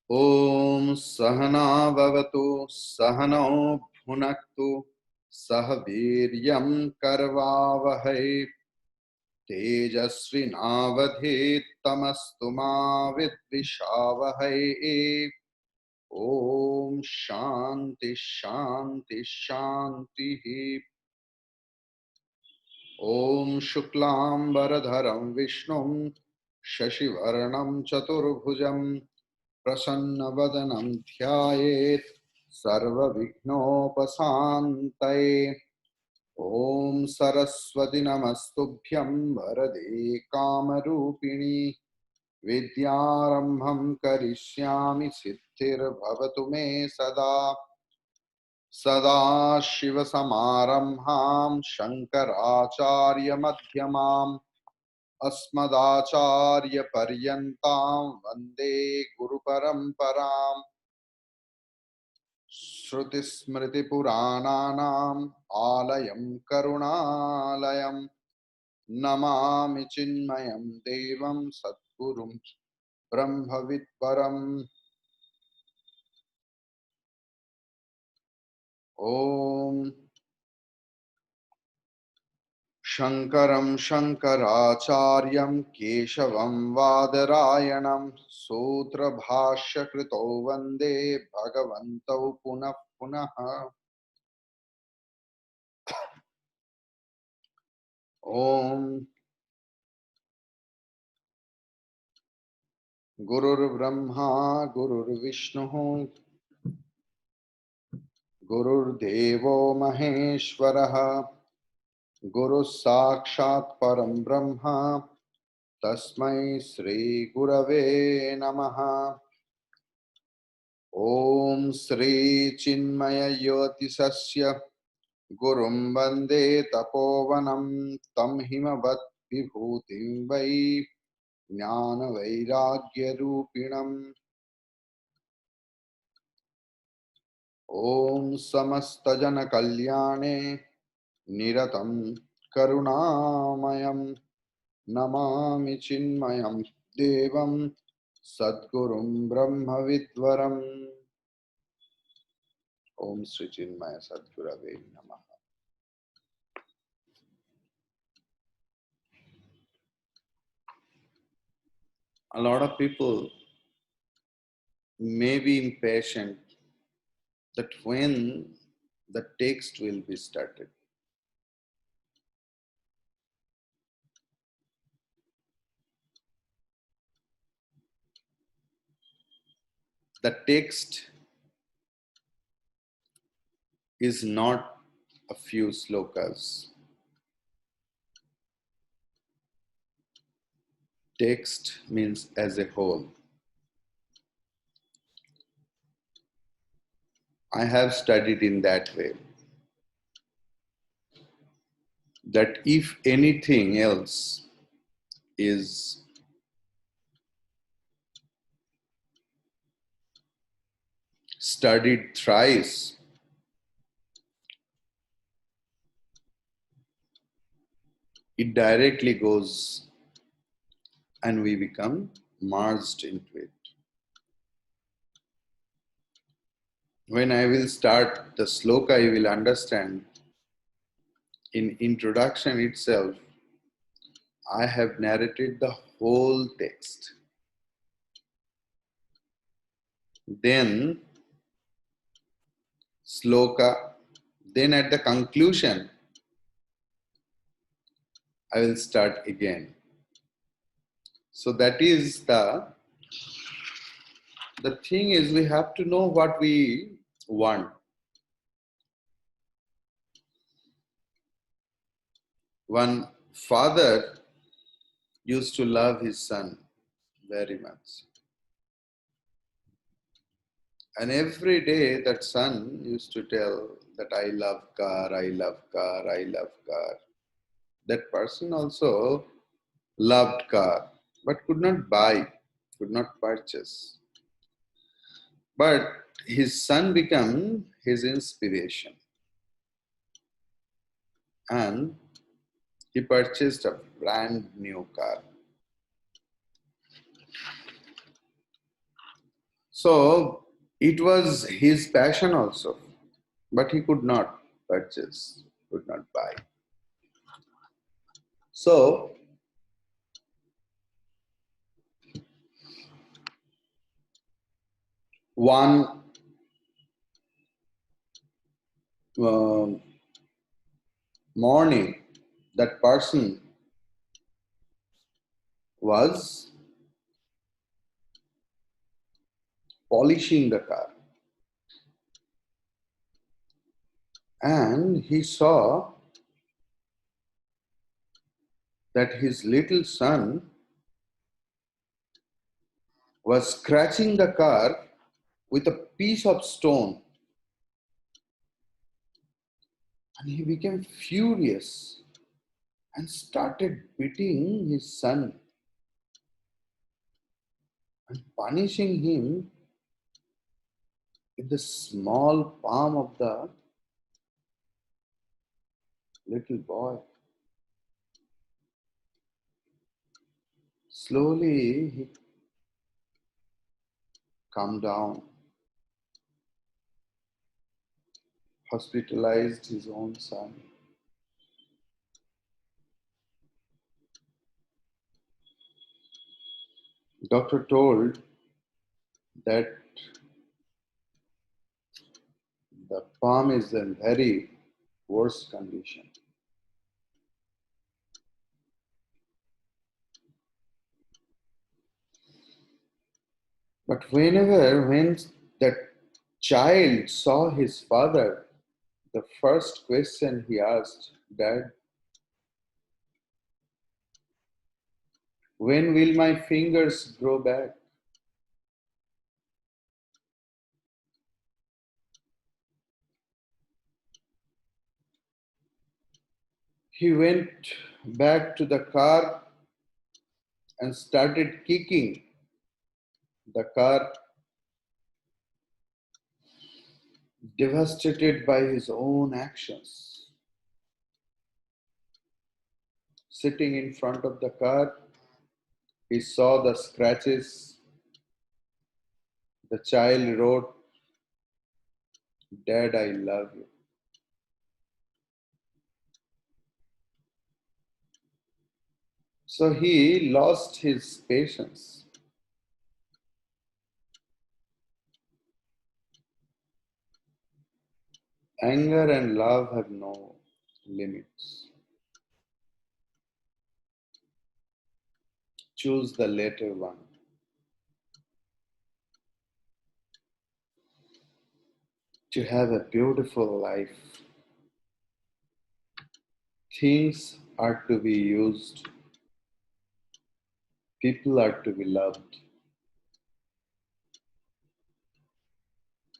Om Sahana Vavatu Sahano Bhunaktu Sahaviryam Karvavahai Tejasvinavadhit Tamastu Ma Vidvishavahai. Om Shanti Shanti Shanti. Om Shuklam Varadharam Vishnum Shashivarnam Chaturbhujam Prasannavadanam Dhyayet Sarva Vighnopasantay. Om Saraswati Namastubhyam Varade Kamarupini Vidyarambham Karishyami Siddhir Bhavatu Me Sada Sada Shiva Samarambham Shankaracharya Madhyamam Asmadacharya Paryantam Vande Guru Paramparam Shruti Smriti Purananam Alayam Karunalayam Namami Chinmayam Devam Satgurum Brahmavidvaram. Om Shankaram Shankaracharyam Keshavam Vadarayanam Sutra Bhashya Krito Vande Bhagavantau Punah Punaha. Om Gurur Brahma Gurur Vishnu Gurur Devo Maheshwaraha Guru Sakshat Param Brahma Tasmai Sri Gurave Namaha. Om Sri Chinmaya Yotisasya Gurum Vande Tapovanam Tam Himavat Vibhutim Vai Jnana Vairagya Rupinam. Om Samasta Jana Kalyane Niratam Karunamayam Namami Chinmayam Devam Sadgurum Brahma Vidvaram. Om Sri Chinmaya Sadgurave Namaha. A lot of people may be impatient that when the text will be started. The text is not a few slokas. Text means as a whole. I have studied in that way that if anything else is studied thrice, it directly goes and we become merged into it. When I will start the sloka, you will understand in introduction itself, I have narrated the whole text. Then sloka, then at the conclusion, I will start again. So that is the thing is we have to know what we want. One father used to love his son very much. And every day that son used to tell that I love car, I love car, I love car. That person also loved car, but could not buy, could not purchase. But his son became his inspiration. And he purchased a brand new car. So it was his passion also, but he could not purchase, could not buy. So one um morning, that person was polishing the car, and he saw that his little son was scratching the car with a piece of stone, and he became furious and started beating his son and punishing him with the small palm of the little boy. Slowly he calmed down, hospitalized his own son. Doctor told that the palm is in very worse condition. But when that child saw his father, the first question he asked, Dad, when will my fingers grow back? He went back to the car and started kicking the car, devastated by his own actions. Sitting in front of the car, he saw the scratches. The child wrote, Dad, I love you. So he lost his patience. Anger and love have no limits. Choose the latter one. To have a beautiful life, things are to be used, people are to be loved.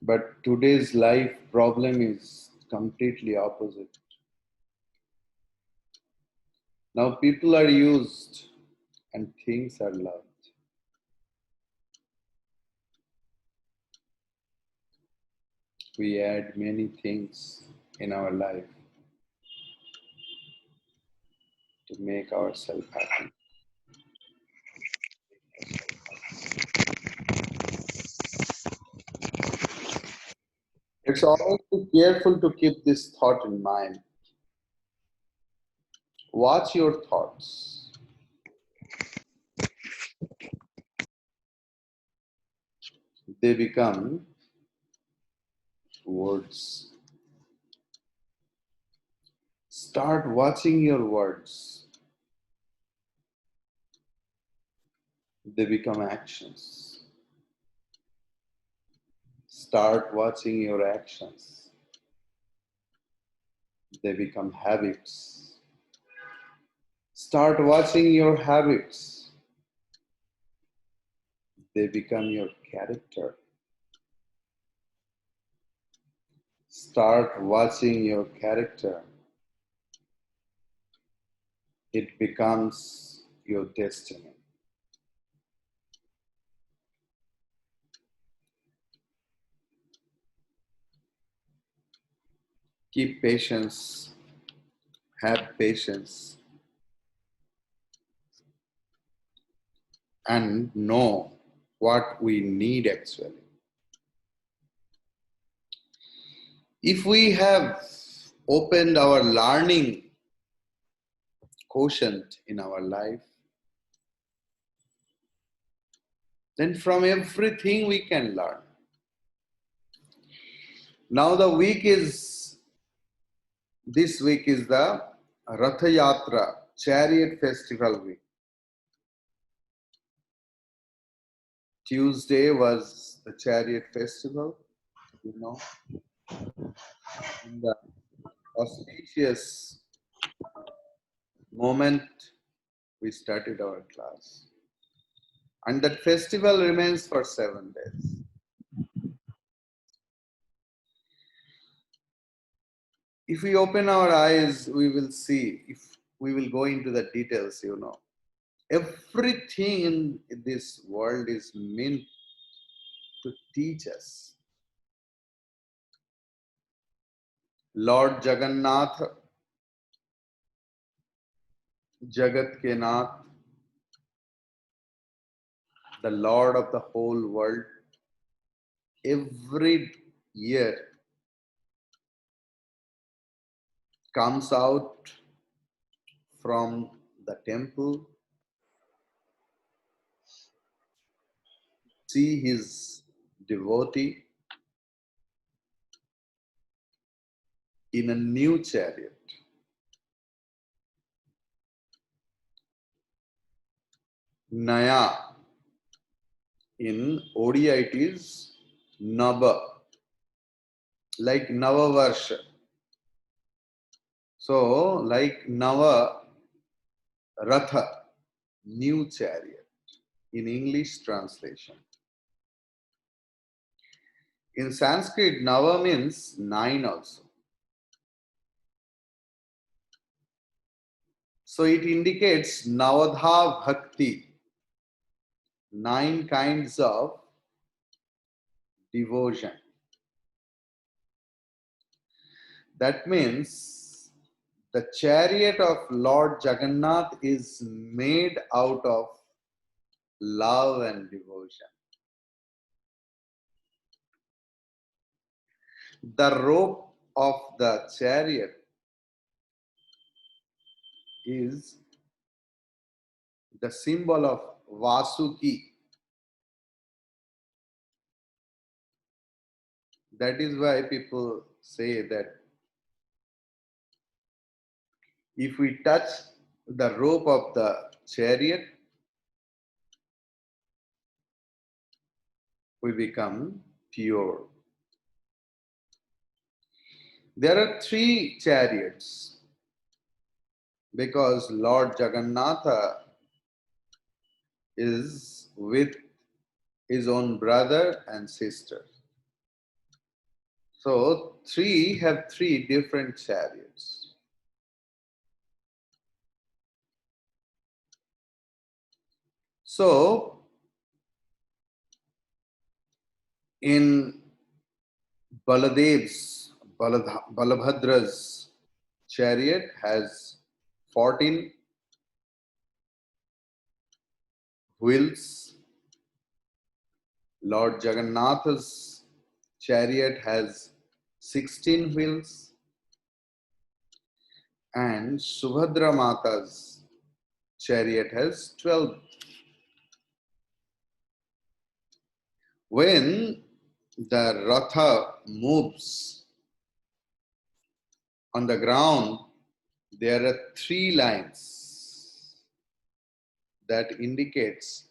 But today's life problem is completely opposite. Now people are used and things are loved. We add many things in our life to make ourselves happy. It's always be careful to keep this thought in mind. Watch your thoughts. They become words. Start watching your words. They become actions. Start watching your actions. They become habits. Start watching your habits. They become your character. Start watching your character. It becomes your destiny. Keep patience, have patience, and know what we need actually. If we have opened our learning quotient in our life, then from everything we can learn. Now this week is the Ratha Yatra, Chariot Festival week. Tuesday was the Chariot Festival, you know, in the auspicious moment we started our class. And that festival remains for 7 days. If we open our eyes, we will see, if we will go into the details, you know. Everything in this world is meant to teach us. Lord Jagannath, Jagat ke Nath, the Lord of the whole world, every year comes out from the temple, see his devotee in a new chariot. Naya, in Odia it is Nava, like Nava Varsha. So, like Nava Ratha, new chariot, in English translation. In Sanskrit, Nava means 9 also. So it indicates Navadha Bhakti, 9 kinds of devotion. That means the chariot of Lord Jagannath is made out of love and devotion. The rope of the chariot is the symbol of Vasuki. That is why people say that if we touch the rope of the chariot, we become pure. There are 3 chariots because Lord Jagannatha is with his own brother and sister. So 3 have 3 different chariots. So in Balabhadra's chariot has 14 wheels. Lord Jagannatha's chariot has 16 wheels. And Subhadra Mata's chariot has 12. When the Ratha moves on the ground, there are 3 lines that indicates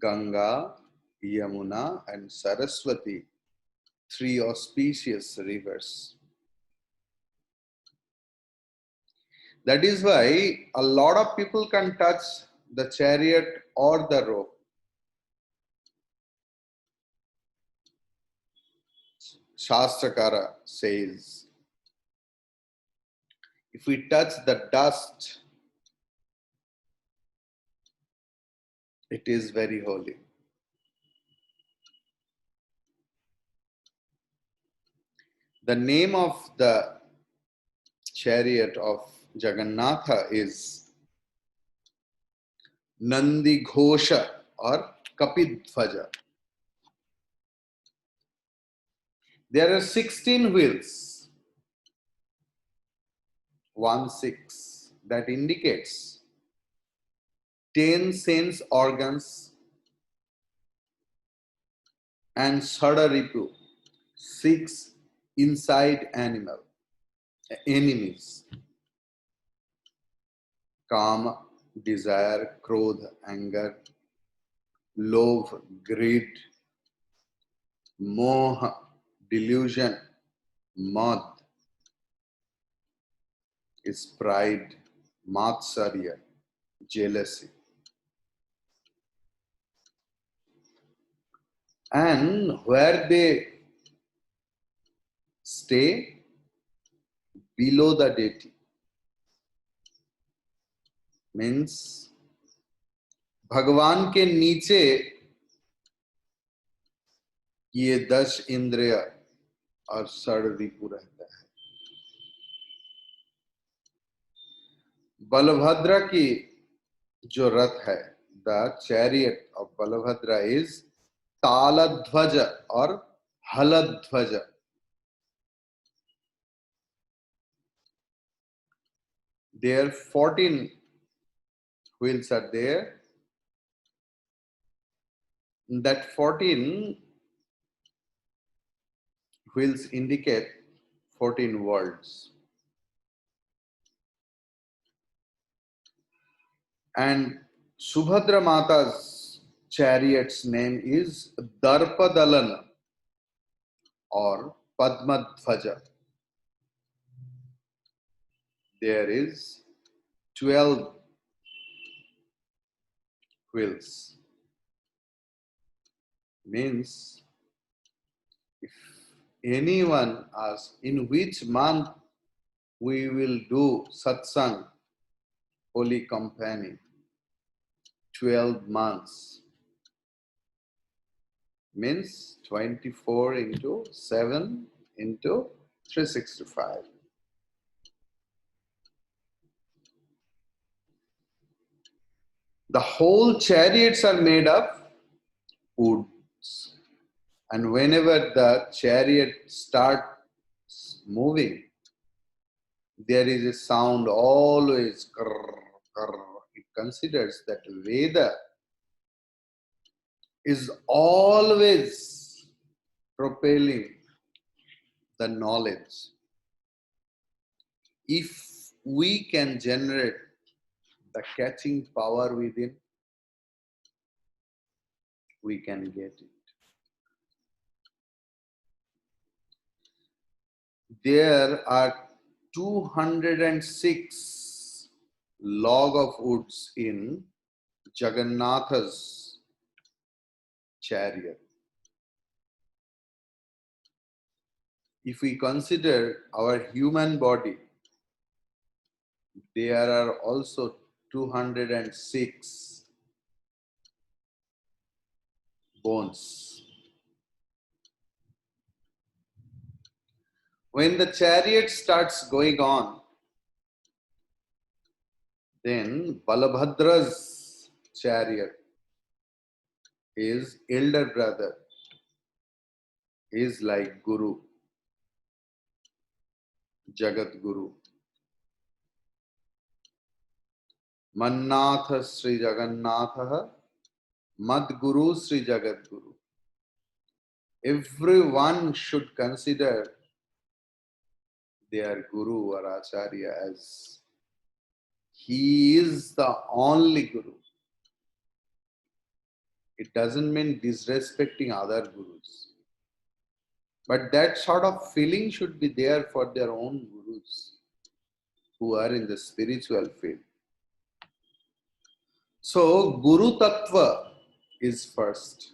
Ganga, Yamuna and Saraswati, 3 auspicious rivers. That is why a lot of people can touch the chariot or the rope. Shastrakara says, if we touch the dust, it is very holy. The name of the chariot of Jagannatha is Nandi Ghosha or Kapidvaja. There are 16 wheels, 1 6, that indicates 10 sense organs and Sadaripu, 6 inside enemies. Kama, desire, krodha, anger, love, greed, moha, delusion, mad is pride, matsarya, jealousy. And where they stay? Below the deity. Means भगवान के नीचे ये 10 इंद्रिय और षड-रिपु रहता है. बलभद्र की जो रथ है, the chariot of Balabhadra is Taladhwaja or Haladhwaja. There 14 wheels are there. That 14 wheels indicate 14 worlds. And Subhadra Mata's chariot's name is Darpadalan or Padmadhvaja. There is 12 wheels. Means if anyone asks in which month we will do satsang, holy company, 12 months. Means 24 into 7 into 365. The whole chariots are made of woods. And whenever the chariot starts moving, there is a sound always. It considers that Veda is always propelling the knowledge. If we can generate the catching power within, we can get it. There are 206 log of woods in Jagannatha's chariot. If we consider our human body, there are also 206 bones. When the chariot starts going on, then Balabhadra's chariot, his elder brother, is like Guru, Jagat Guru. Mannatha Sri Jagannatha, Mad Guru Sri Jagat Guru. Everyone should consider their Guru or Acharya as he is the only Guru. It doesn't mean disrespecting other Gurus. But that sort of feeling should be there for their own Gurus who are in the spiritual field. So, Guru Tattva is first.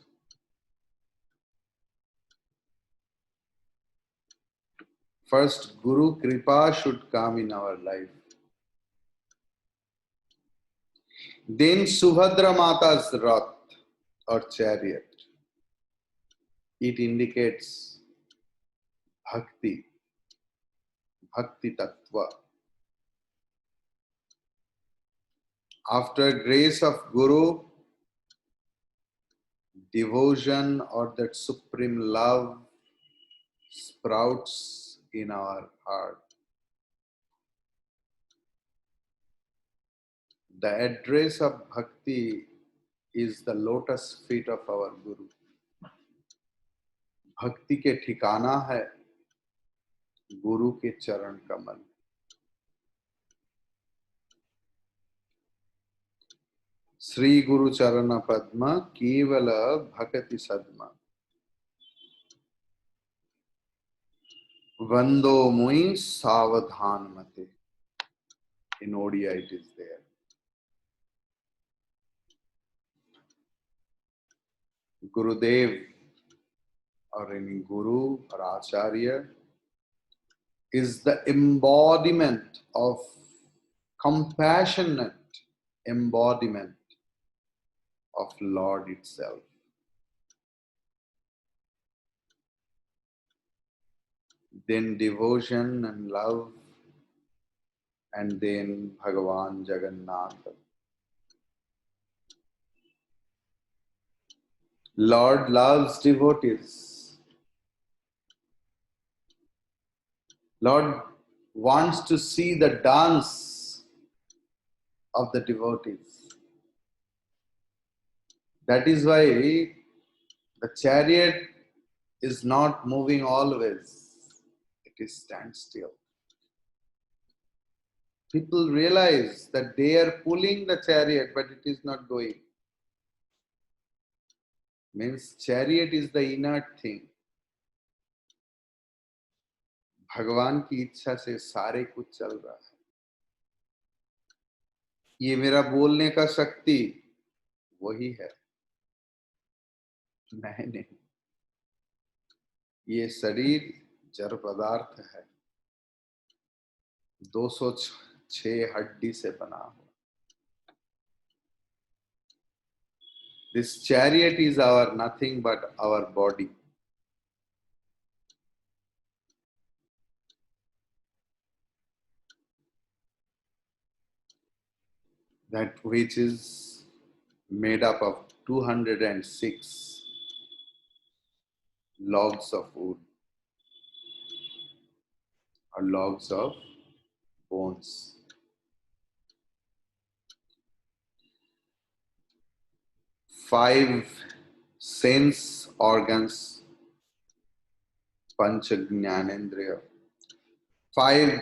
First, Guru Kripa should come in our life. Then Subhadra Mata's Rath or chariot. It indicates Bhakti, Bhakti Tattva. After grace of Guru, devotion or that supreme love sprouts in our heart. The address of bhakti is the lotus feet of our Guru. भक्ति के ठिकाना है गुरु के चरण कमल. श्री गुरु चरण पद्म केवल भक्ति सद्म. वंदो मुई सावधान मते. In Odia it is there. Gurudev or any Guru or Acharya is the embodiment of compassionate embodiment of Lord itself. Then devotion and love, and then Bhagavan Jagannath. Lord loves devotees. Lord wants to see the dance of the devotees. That is why the chariot is not moving always. It is standstill. People realize that they are pulling the chariot, but it is not going. Means chariot is the inert thing. भगवान की इच्छा से सारे कुछ चल रहा है. ये मेरा बोलने का शक्ति वही है, मैं नहीं. ये शरीर जड़ पदार्थ है, 206 हड्डी से बना हुआ. This chariot is our nothing but our body. That which is made up of 206 logs of wood or logs of bones. Five sense organs, pancha jnanendriya. Five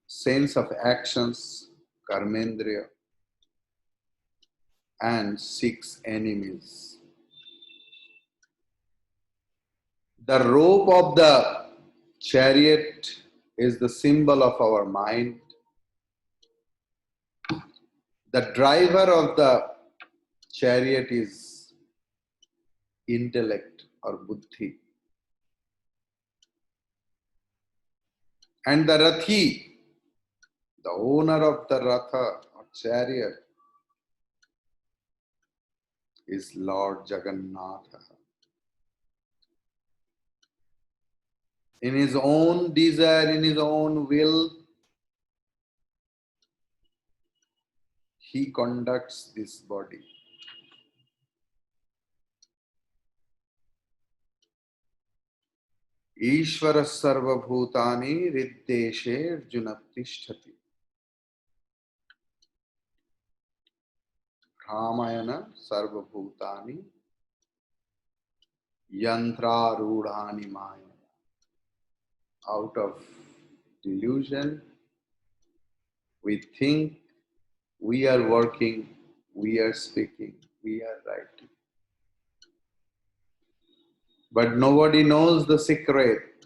sense of actions, karmendriya. And 6 enemies. The rope of the chariot is the symbol of our mind. The driver of the chariot is intellect or buddhi. And the rathi, the owner of the ratha or chariot, is Lord Jagannatha. In his own desire, in his own will, he conducts this body. Ishvara sarva bhutani riddeshe arjuna tishtati. Ramayana sarva bhutani yantra rudhani maya. Out of delusion, we think we are working, we are speaking, we are writing. But nobody knows the secret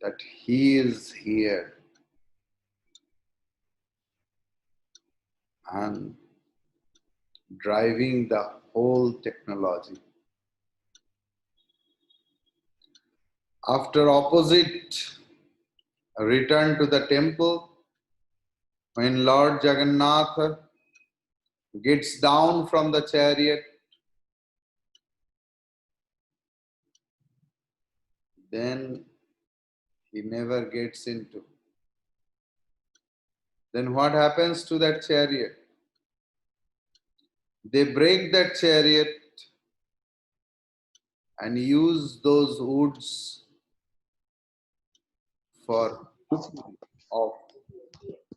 that he is here and driving the whole technology. After opposite return to the temple, when Lord Jagannath gets down from the chariot, then he never gets into. Then what happens to that chariot? They break that chariot and use those woods for of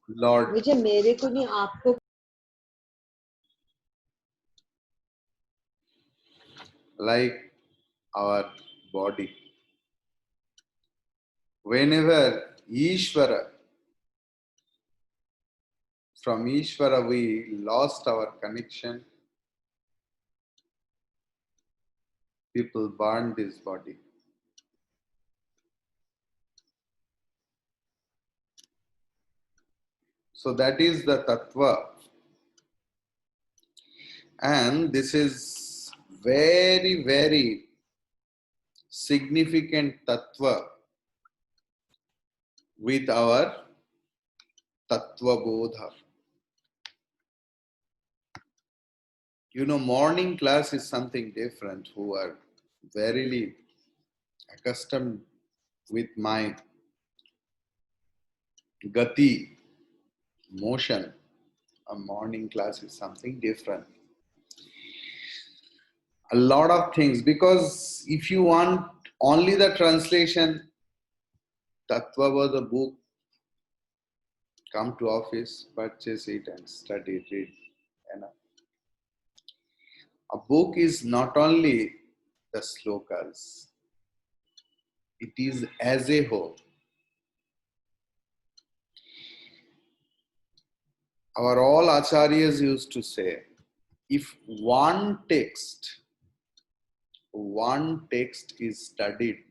Lord, मुझे मेरे को नहीं आपको like our body. Whenever Ishvara, from Ishvara we lost our connection, people burn this body. So that is the tattva. And this is very, very significant tattva with our tattva bodha. You know, morning class is something different, who are verily accustomed with my gati, motion. A morning class is something different. A lot of things, because if you want only the translation, Tattva Bodha book, come to office, purchase it and study it, read. A book is not only the slokas, it is as a whole. Our all acharyas used to say, if one text is studied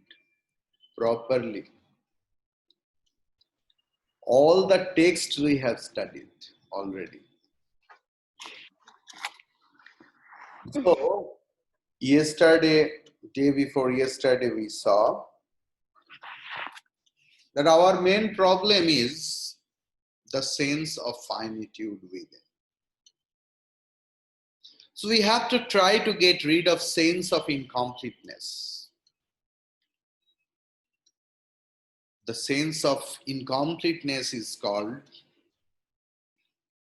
properly, all the texts we have studied already. So, day before yesterday, we saw that our main problem is the sense of finitude within. So we have to try to get rid of sense of incompleteness. The sense of incompleteness is called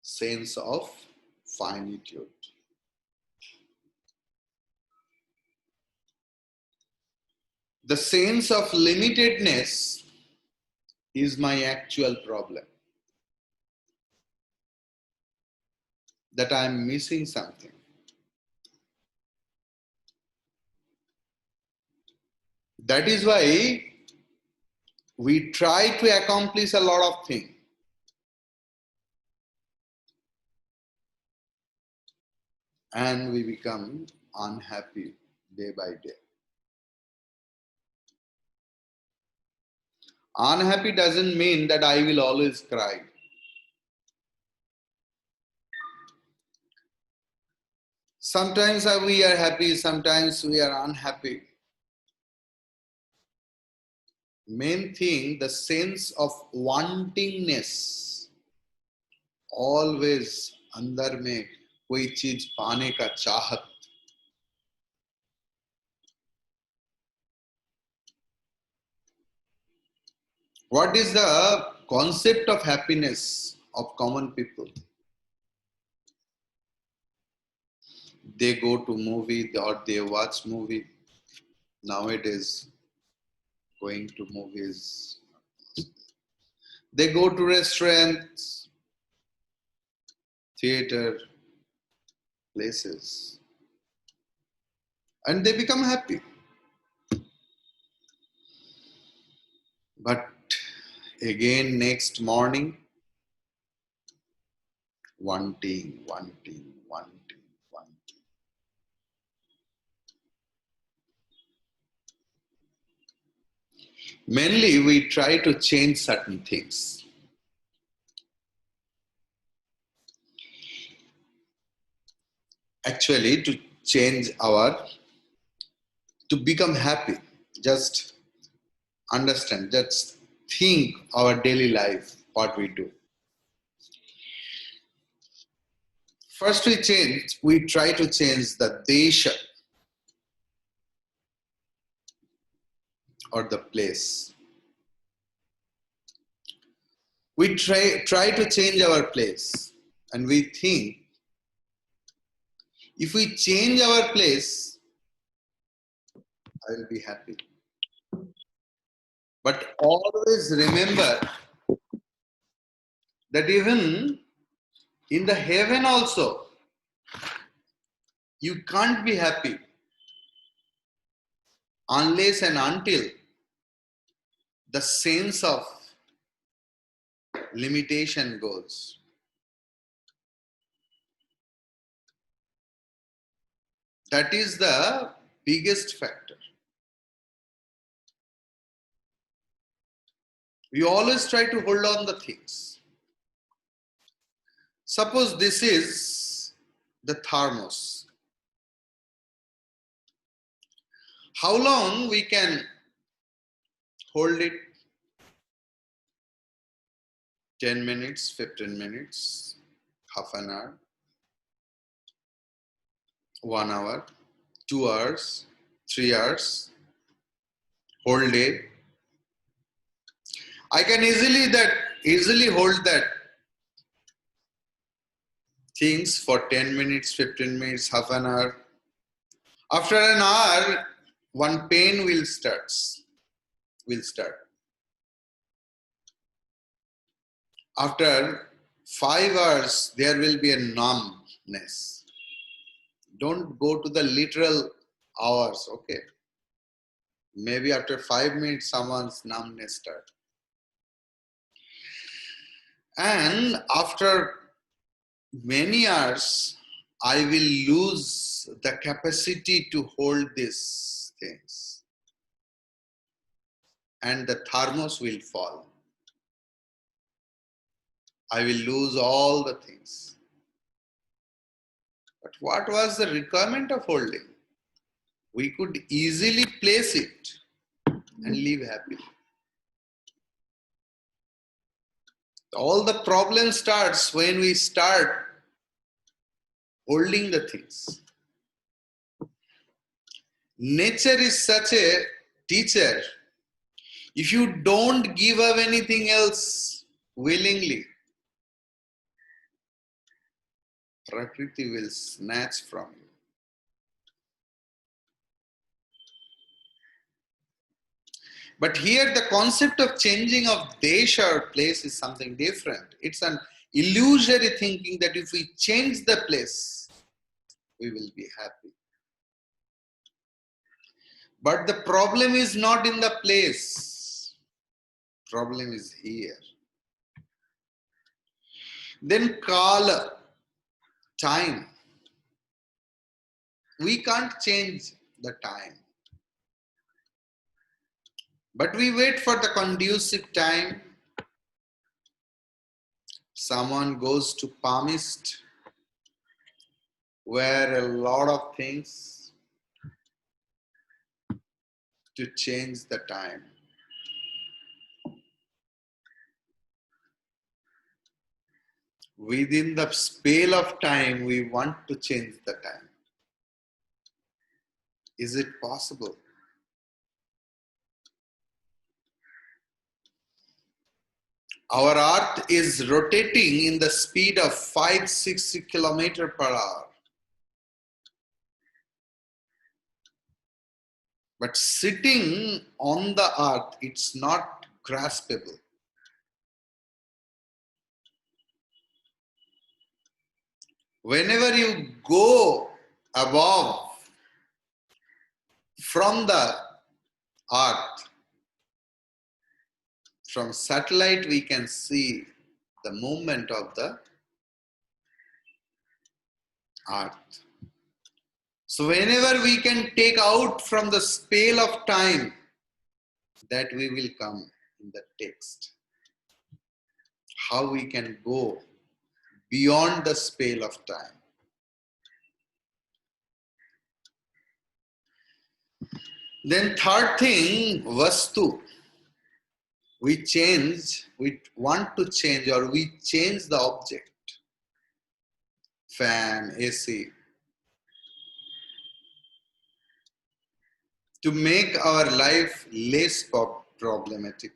sense of finitude. The sense of limitedness is my actual problem. That I am missing something. That is why we try to accomplish a lot of things. And we become unhappy day by day. Unhappy doesn't mean that I will always cry. Sometimes we are happy, sometimes we are unhappy. Main thing, the sense of wantingness. Always अंदर में कोई चीज पाने का चाहत. What is the concept of happiness of common people? They go to movie or they watch movie. Nowadays, going to movies. They go to restaurants, theater, places, and they become happy. But again, next morning, wanting. Mainly, we try to change certain things. Actually, to become happy, just understand, just think our daily life, what we do. First we try to change the desha or the place. We try to change our place, and we think if we change our place, I will be happy. But always remember that even in the heaven also, you can't be happy unless and until the sense of limitation goes. That is the biggest factor. We always try to hold on the things. Suppose this is the thermos. How long we can hold it? 10 minutes, 15 minutes, half an hour, 1 hour, 2 hours, 3 hours, whole day. I can easily hold that things for 10 minutes, 15 minutes, half an hour. After an hour, one pain will start. After 5 hours, there will be a numbness. Don't go to the literal hours, okay? Maybe after 5 minutes, someone's numbness starts. And after many hours, I will lose the capacity to hold these things. And the thermos will fall. I will lose all the things. But what was the requirement of holding? We could easily place it and live happily. All the problem starts when we start holding the things. Nature is such a teacher. If you don't give up anything else willingly, Prakriti will snatch from you. But here the concept of changing of desha or place is something different. It's an illusory thinking that if we change the place, we will be happy. But the problem is not in the place. Problem is here. Then kala, time. We can't change the time. But we wait for the conducive time. Someone goes to palmist where a lot of things to change the time. Within the spell of time, we want to change the time. Is it possible? Our earth is rotating in the speed of 560 kilometers per hour. But sitting on the earth, it's not graspable. Whenever you go above from the earth, from satellite we can see the movement of the earth. So whenever we can take out from the spell of time, that we will come in the text. How we can go beyond the spell of time. Then third thing, vastu. We want to change or we change the object. Fan, AC. To make our life less problematic.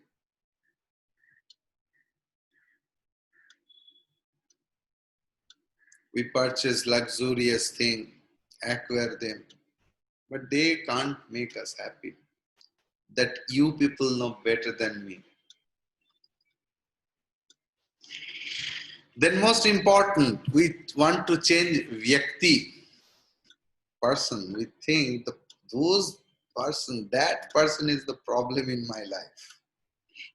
We purchase luxurious things, acquire them, but they can't make us happy. That you people know better than me. Then most important, we want to change Vyakti, person. We think that person is the problem in my life.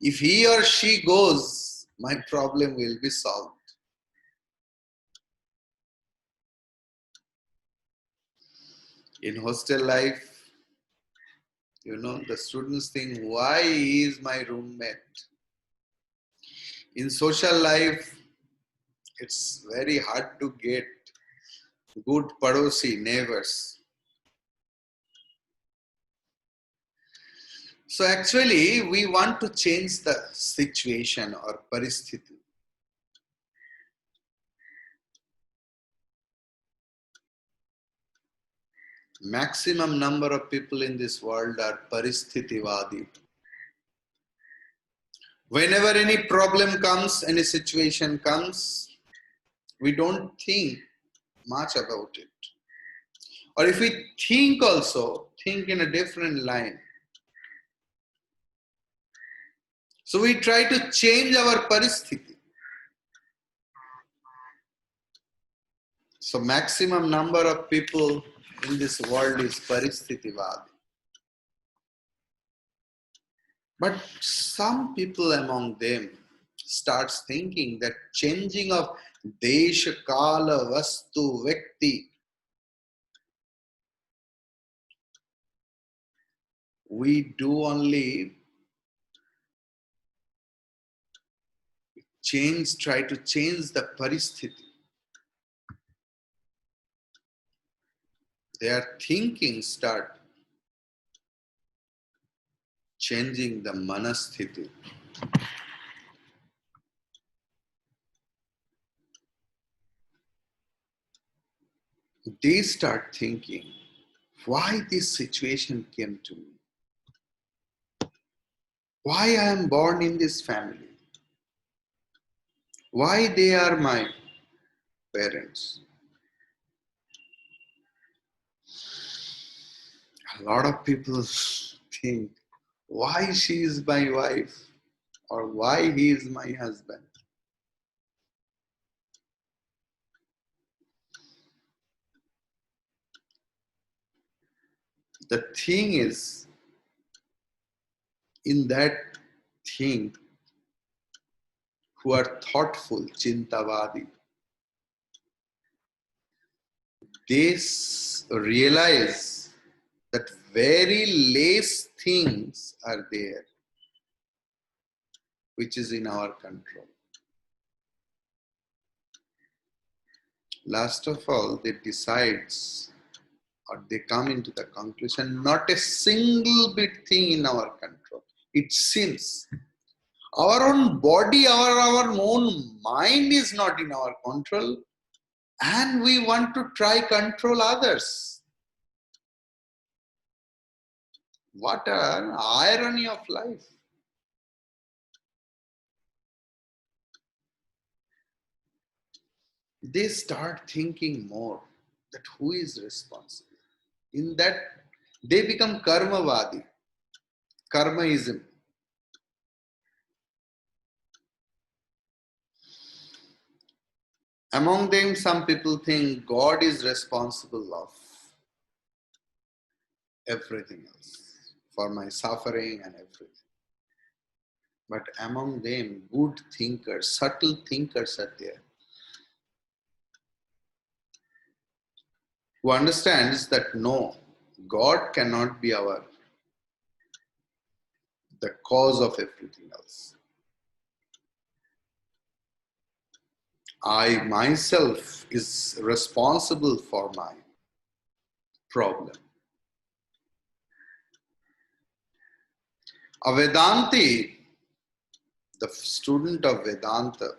If he or she goes, my problem will be solved. In hostel life, the students think, why he is my roommate? In social life, it's very hard to get good padosi, neighbors. So actually, we want to change the situation or paristhiti. Maximum number of people in this world are paristhiti-vadi. Whenever any problem comes, any situation comes, we don't think much about it. Or if we think also, think in a different line. So we try to change our paristhiti. So maximum number of people in this world is paristhiti-vadi. But some people among them starts thinking that changing of desha, kala, vastu, vyakti, we do only try to change the paristhiti. Their thinking start changing the manasthiti. They start thinking, why this situation came to me? Why I am born in this family? Why they are my parents? A lot of people think, why she is my wife or why he is my husband? The thing is, in that thing, who are thoughtful, chintavadi, they realize that very less things are there which is in our control. Last of all, they decides or they come into the conclusion, not a single bit thing in our control. It seems our own body, our own mind is not in our control, and we want to try control others. What an irony of life. They start thinking more that who is responsible. In that, they become karmavadi, karmaism. Among them, some people think God is responsible of everything else, for my suffering and everything. But among them, good thinkers, subtle thinkers are there, who understands that no, God cannot be the cause of everything else. I myself is responsible for my problem. A Vedanti, the student of Vedanta,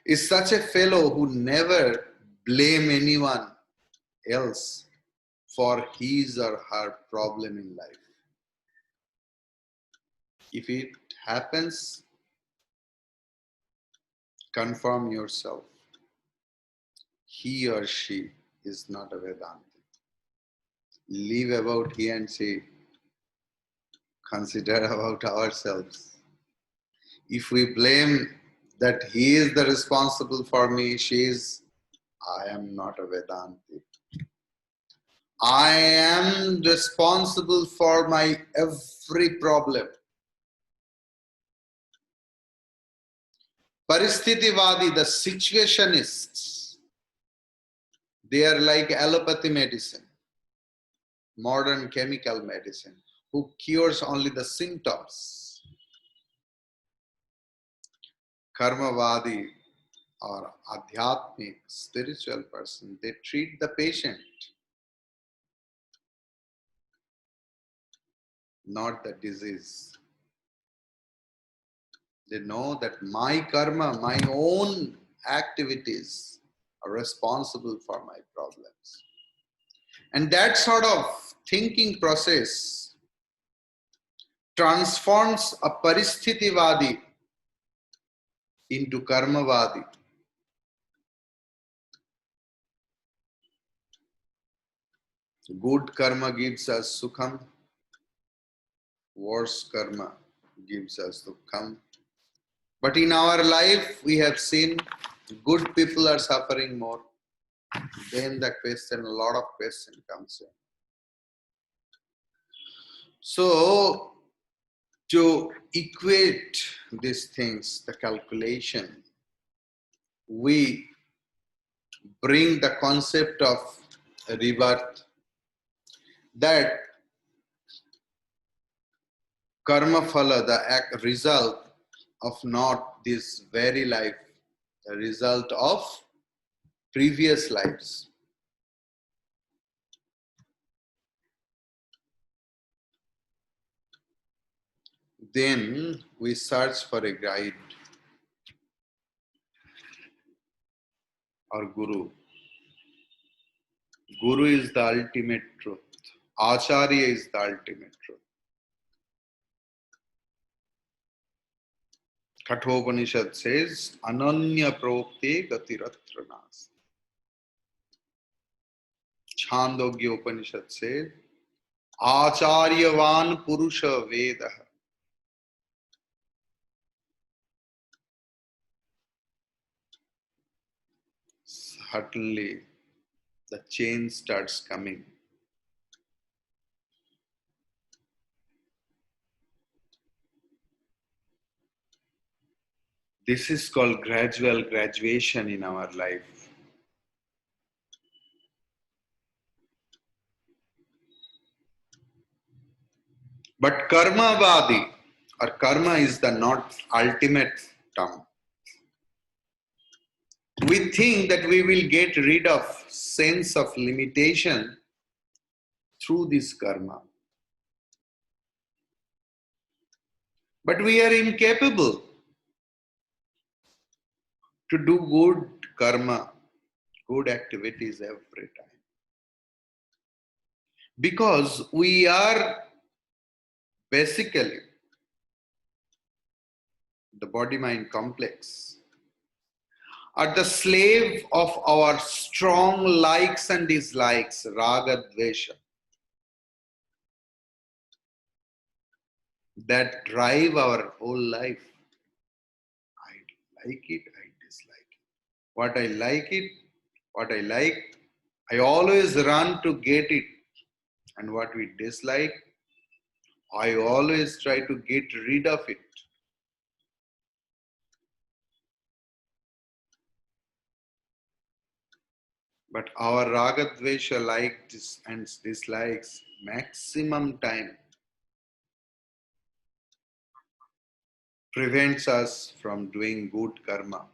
is such a fellow who never blame anyone else for his or her problem in life. If it happens, confirm yourself. He or she is not a Vedanti. leave about he and she, consider about ourselves. If we blame that he is the responsible for me, she is, I am not a Vedanti. I am responsible for my every problem. Paristhiti-vadi, the situationists, they are like allopathy medicine, modern chemical medicine, who cures only the symptoms. Karmavadi or adhyatmic, spiritual person, they treat the patient, not the disease. They know that my karma, my own activities are responsible for my problems. And that sort of thinking process transforms a paristhiti-vadi into karmavadi. Good karma gives us sukham, worse karma gives us dukkham. But in our life, we have seen good people are suffering more. Then the question, a lot of question comes in. So, to equate these things, the calculation, we bring the concept of rebirth, that karma phala, the result of not this very life, the result of previous lives. Then we search for a guide or guru. Guru is the ultimate truth. Acharya is the ultimate truth. Kathopanishad says, Ananya prokte gatiratra nas. Chandogya Upanishad says, Acharyavan Purusha Veda. Suddenly, the change starts coming. This is called gradual graduation in our life. But karmavadi, or karma is the not ultimate term. We think that we will get rid of sense of limitation through this karma. But we are incapable to do good karma, good activities every time. Because we are basically the body-mind complex, are the slave of our strong likes and dislikes, raga, dvesha, that drive our whole life. I like it, I dislike it. What I like, I always run to get it. And what we dislike, I always try to get rid of it. But our raga, dvesha, likes and dislikes, maximum time prevents us from doing good karma.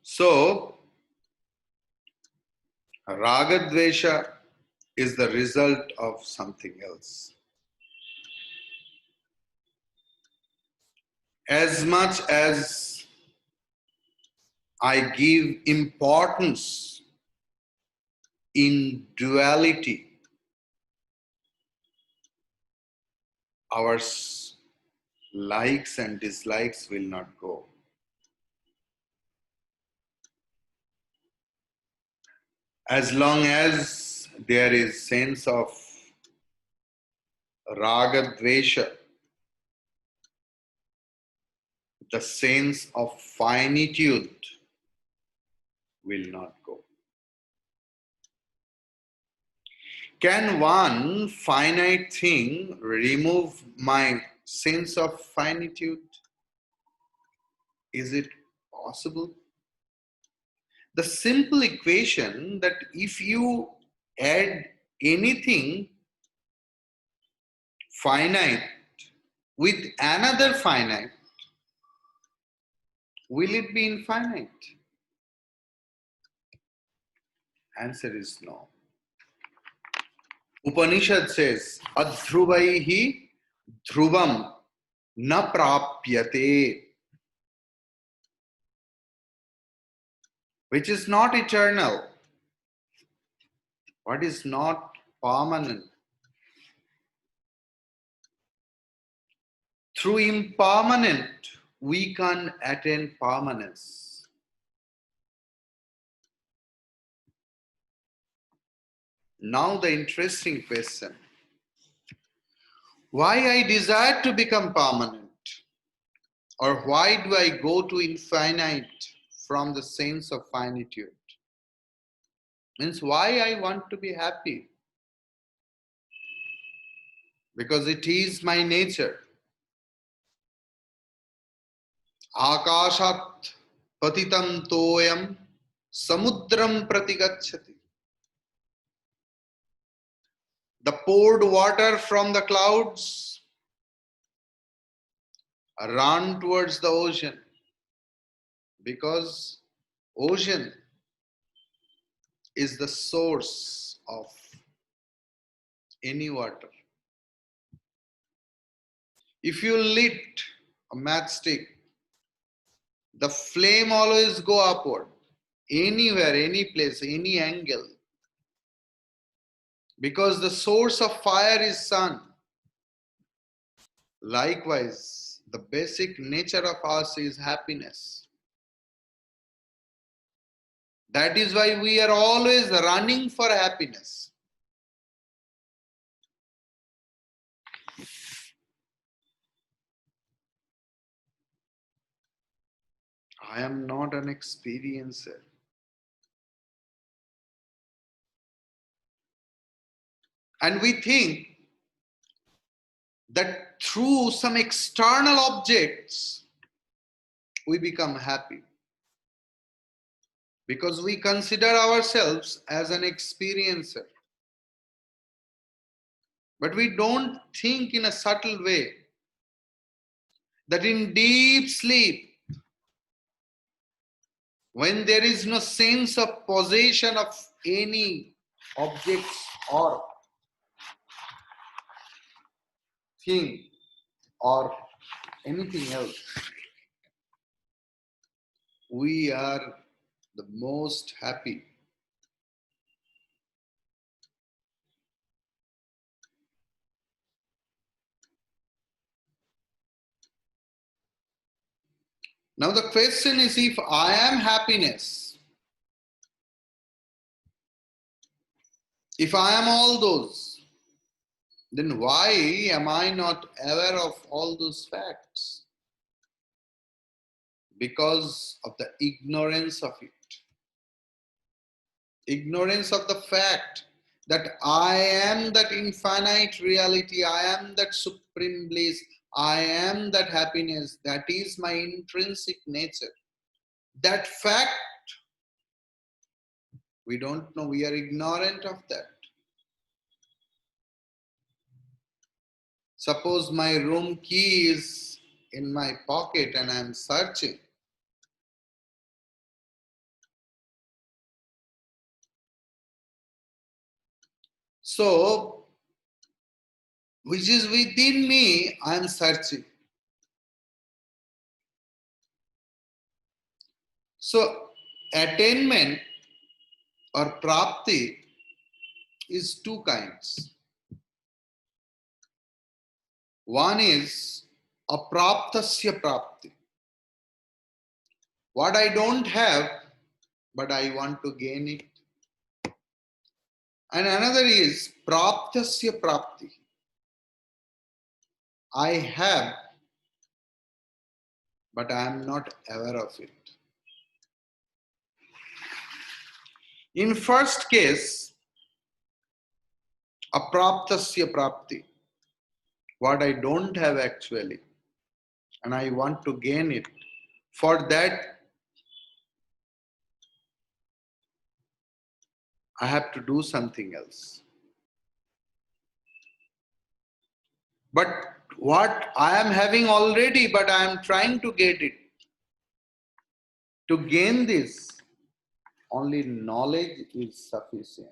So, ragadvesha is the result of something else. As much as I give importance in duality, our likes and dislikes will not go. As long as there is sense of raga dvesha, the sense of finitude will not go. Can one finite thing remove my sense of finitude? Is it possible? The simple equation that if you add anything finite with another finite, will it be infinite? Answer is no. Upanishad says, Adhruvaihi dhruvam na prapyate, which is not eternal, what is not permanent. Through impermanent, we can attain permanence. Now the interesting question. Why I desire to become permanent? Or why do I go to infinite from the sense of finitude? Means why I want to be happy? Because it is my nature. Akashat patitam toyam samudram pratigacchati. The poured water from the clouds run towards the ocean, because ocean is the source of any water. If you lit a matchstick, the flame always go upward, anywhere, any place, any angle, because the source of fire is sun. Likewise, the basic nature of us is happiness. That is why we are always running for happiness. I am not an experiencer. And we think that through some external objects, we become happy. Because we consider ourselves as an experiencer. But we don't think in a subtle way that in deep sleep, when there is no sense of possession of any objects or thing or anything else, we are the most happy. Now the question is, if I am happiness, if I am all those, then why am I not aware of all those facts? Because of the ignorance of it. Ignorance of the fact that I am that infinite reality, I am that supreme bliss, I am that happiness, that is my intrinsic nature. That fact, we don't know, we are ignorant of that. Suppose my room key is in my pocket and I am searching. So, which is within me, I am searching. So, attainment or prapti is two kinds. One is apraptasya prapti. What I don't have, but I want to gain it. And another is praptasya prapti. I have, but I am not aware of it. In first case, apraptasya prapti, what I don't have actually, and I want to gain it. For that, I have to do something else. But what I am having already, but I am trying to get it. To gain this, only knowledge is sufficient.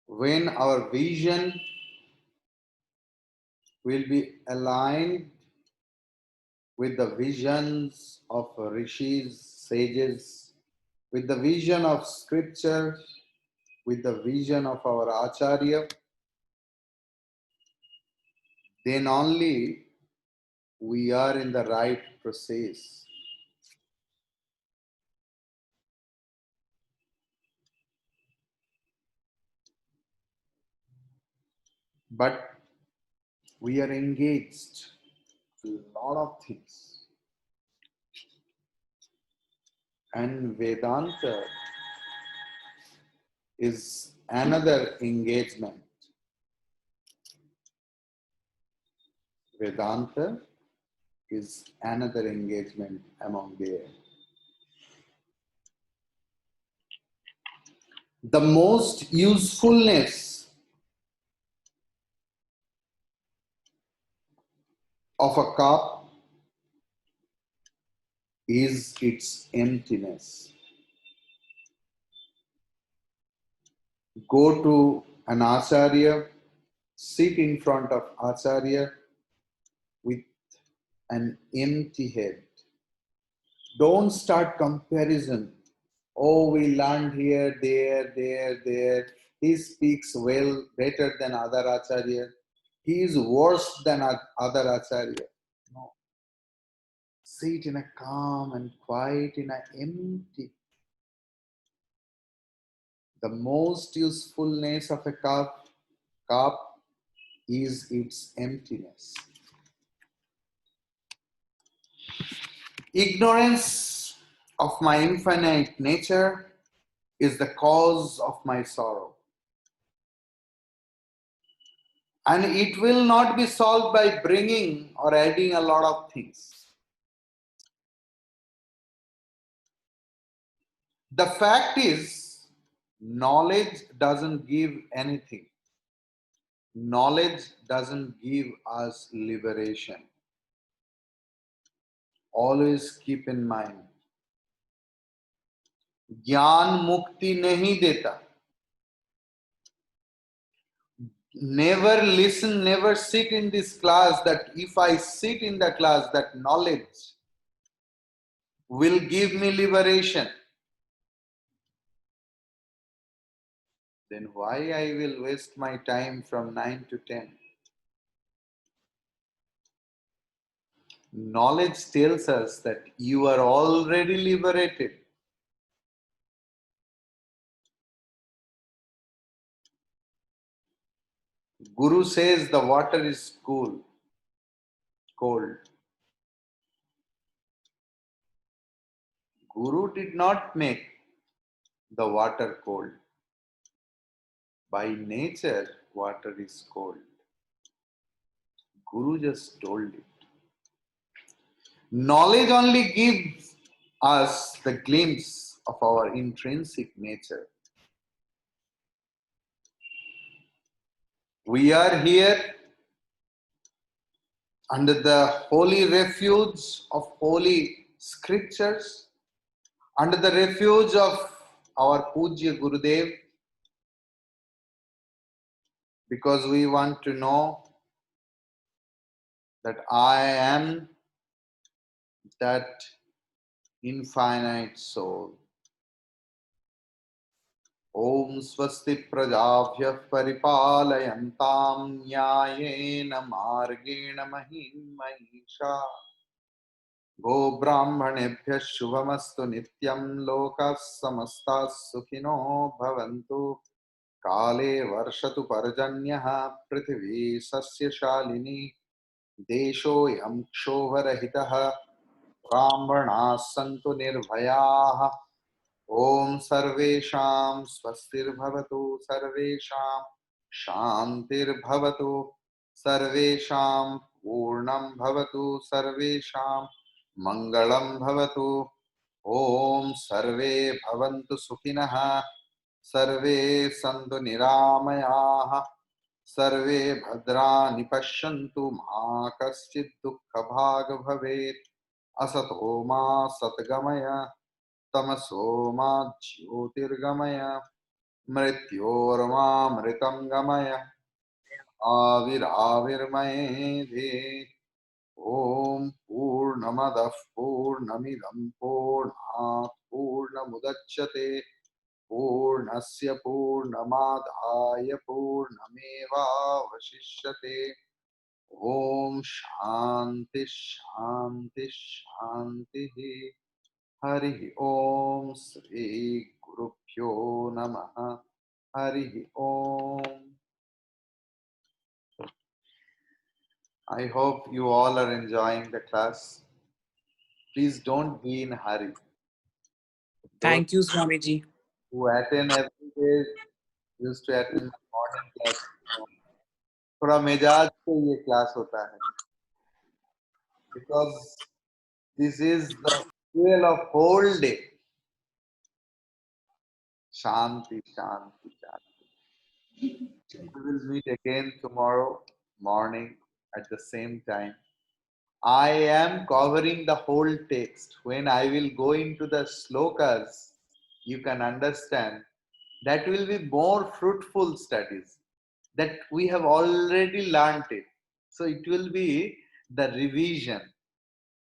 When our vision will be aligned with the visions of rishis, sages, with the vision of scripture, with the vision of our acharya, then only we are in the right process. But we are engaged in a lot of things. And Vedanta is another engagement. Vedanta is another engagement among there. The most usefulness of a cup is its emptiness. Go to an acharya, sit in front of acharya with an empty head. Don't start comparison. Oh, we learned here, there. He speaks well, better than other acharya. He is worse than other acharya. No. Sit in a calm and quiet, in an empty. The most usefulness of a cup is its emptiness. Ignorance of my infinite nature is the cause of my sorrow. And it will not be solved by bringing or adding a lot of things. The fact is, knowledge doesn't give anything. Knowledge doesn't give us liberation. Always keep in mind, ज्ञान मुक्ति नहीं देता. Never listen, never sit in this class that if I sit in the class, that knowledge will give me liberation. Then why I will waste my time from 9 to 10? Knowledge tells us that you are already liberated. Guru says the water is cold. Guru did not make the water cold. By nature, water is cold. Guru just told it. Knowledge only gives us the glimpse of our intrinsic nature. We are here under the holy refuge of holy scriptures, under the refuge of our Pujya Gurudev, because we want to know that I am that infinite soul. ॐ स्वस्ति प्रजाभ्यः परिपालयन्तां न्यायेन मार्गेण महीं महिषा गोब्राह्मणेभ्यः शुभमस्तु नित्यं लोकाः समस्ताः सुखिनो भवन्तु काले वर्षतु पर्जन्यः पृथिवी सस्यशालिनी देशोऽयं क्षोभरहितः ब्राह्मणाः सन्तु निर्भयाः ॐ सर्वेषां स्वस्तिर्भवतु सर्वेषां शान्तिर्भवतु सर्वेषां पूर्णं भवतु सर्वेषां मङ्गलं भवतु ॐ सर्वे भवन्तु सुखिनः सर्वे सन्तु निरामयाः सर्वे भद्राणि पश्यन्तु मा कश्चित् दुःखभाग् भवेत् असतो मा सद्गमय तमसो मा ज्योतिर्गमय मृत्योर्मामृतं गमय आविराविर्मयेधि ॐ पूर्णमदः पूर्णमिदं पूर्णात् पूर्णमुदच्यते पूर्णस्य पूर्णमादाय पूर्णमेवावशिष्यते ॐ शान्ति शान्ति शान्तिः हरि ओम श्री गुरुभ्यो नमः हरि ओम I hope you all are enjoying the class. Please don't be in a hurry. Those Thank you, Swamiji. who attend every day used to attend the morning class. थोड़ा मिजाज से ये क्लास होता है because this is the fuel of whole day. Shanti, Shanti, Shanti. We will meet again tomorrow morning at the same time. I am covering the whole text. When I will go into the slokas, you can understand that will be more fruitful studies that we have already learnt it. So it will be the revision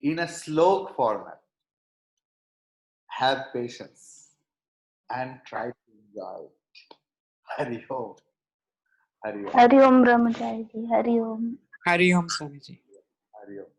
in a slok format. Have patience and try to enjoy it. Hari Om. Hari Om. Hari Om Brahmachari ji, Hari Om. Hari Om, Swamiji. Hari Om.